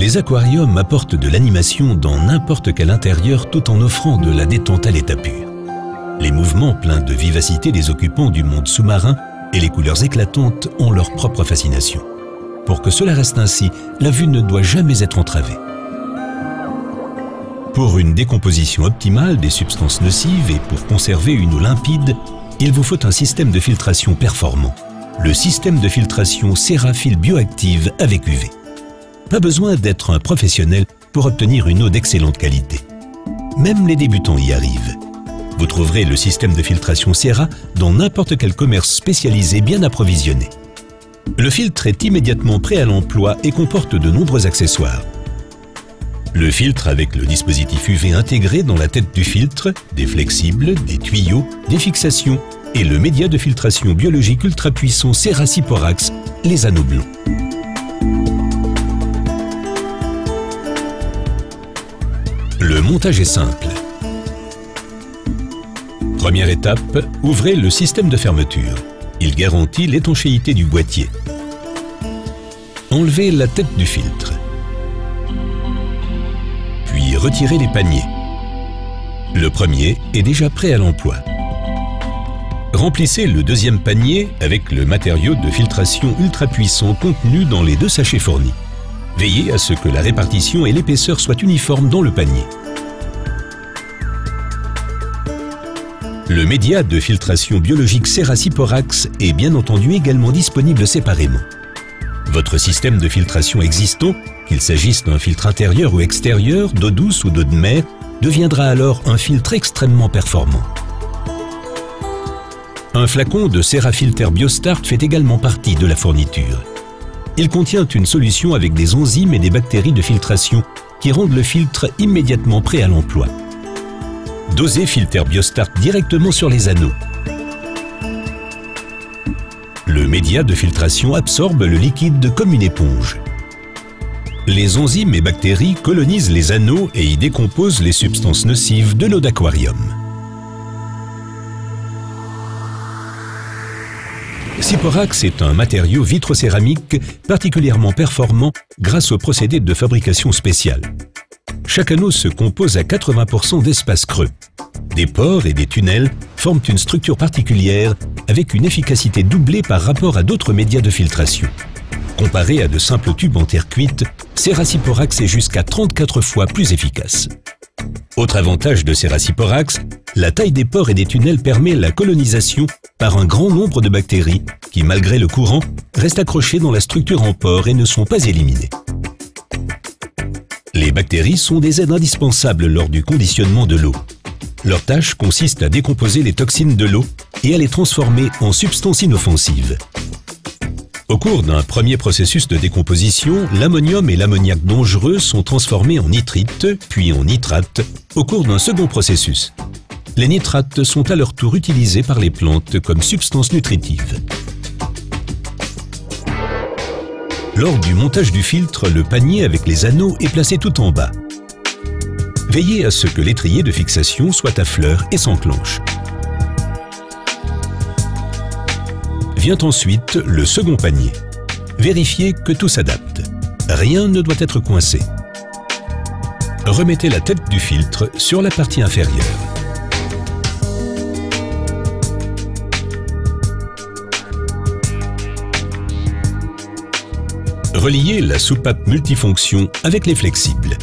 Les aquariums apportent de l'animation dans n'importe quel intérieur tout en offrant de la détente à l'état pur. Les mouvements pleins de vivacité des occupants du monde sous-marin et les couleurs éclatantes ont leur propre fascination. Pour que cela reste ainsi, la vue ne doit jamais être entravée. Pour une décomposition optimale des substances nocives et pour conserver une eau limpide, il vous faut un système de filtration performant. Le système de filtration Serafil Bioactive avec UV. Pas besoin d'être un professionnel pour obtenir une eau d'excellente qualité. Même les débutants y arrivent. Vous trouverez le système de filtration Sera dans n'importe quel commerce spécialisé bien approvisionné. Le filtre est immédiatement prêt à l'emploi et comporte de nombreux accessoires. Le filtre avec le dispositif UV intégré dans la tête du filtre, des flexibles, des tuyaux, des fixations et le média de filtration biologique ultra puissant Serasiporax, les anneaux blonds. Le montage est simple. Première étape, ouvrez le système de fermeture. Il garantit l'étanchéité du boîtier. Enlevez la tête du filtre. Puis retirez les paniers. Le premier est déjà prêt à l'emploi. Remplissez le deuxième panier avec le matériau de filtration ultra puissant contenu dans les 2 sachets fournis. Veillez à ce que la répartition et l'épaisseur soient uniformes dans le panier. Le média de filtration biologique Serasiporax est bien entendu également disponible séparément. Votre système de filtration existant, qu'il s'agisse d'un filtre intérieur ou extérieur, d'eau douce ou d'eau de mer, deviendra alors un filtre extrêmement performant. Un flacon de Serafilter Biostart fait également partie de la fourniture. Il contient une solution avec des enzymes et des bactéries de filtration qui rendent le filtre immédiatement prêt à l'emploi. Dosez Filter Biostart directement sur les anneaux. Le média de filtration absorbe le liquide comme une éponge. Les enzymes et bactéries colonisent les anneaux et y décomposent les substances nocives de l'eau d'aquarium. Siporax est un matériau vitrocéramique particulièrement performant grâce au procédé de fabrication spécial. Chaque anneau se compose à 80% d'espace creux. Des pores et des tunnels forment une structure particulière avec une efficacité doublée par rapport à d'autres médias de filtration. Comparé à de simples tubes en terre cuite, Serasiporax est jusqu'à 34 fois plus efficace. Autre avantage de Serasiporax, la taille des pores et des tunnels permet la colonisation par un grand nombre de bactéries qui, malgré le courant, restent accrochées dans la structure en pores et ne sont pas éliminées. Les bactéries sont des aides indispensables lors du conditionnement de l'eau. Leur tâche consiste à décomposer les toxines de l'eau et à les transformer en substances inoffensives. Au cours d'un premier processus de décomposition, l'ammonium et l'ammoniac dangereux sont transformés en nitrite, puis en nitrate, au cours d'un second processus. Les nitrates sont à leur tour utilisés par les plantes comme substances nutritives. Lors du montage du filtre, le panier avec les anneaux est placé tout en bas. Veillez à ce que l'étrier de fixation soit à fleur et s'enclenche. Vient ensuite le second panier. Vérifiez que tout s'adapte. Rien ne doit être coincé. Remettez la tête du filtre sur la partie inférieure. Reliez la soupape multifonction avec les flexibles.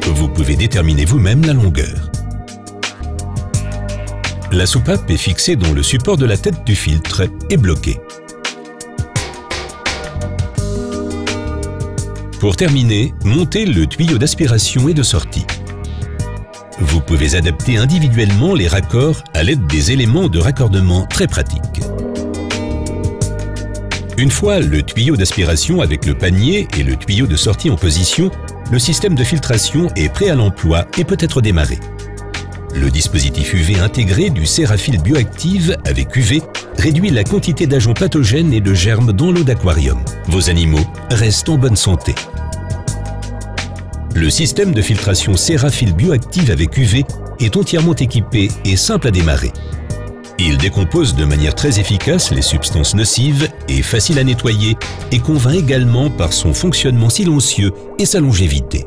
Vous pouvez déterminer vous-même la longueur. La soupape est fixée dans le support de la tête du filtre et bloquée. Pour terminer, montez le tuyau d'aspiration et de sortie. Vous pouvez adapter individuellement les raccords à l'aide des éléments de raccordement très pratiques. Une fois le tuyau d'aspiration avec le panier et le tuyau de sortie en position, le système de filtration est prêt à l'emploi et peut être démarré. Le dispositif UV intégré du Serafil Bioactive avec UV réduit la quantité d'agents pathogènes et de germes dans l'eau d'aquarium. Vos animaux restent en bonne santé. Le système de filtration Serafil Bioactive avec UV est entièrement équipé et simple à démarrer. Il décompose de manière très efficace les substances nocives et facile à nettoyer et convainc également par son fonctionnement silencieux et sa longévité.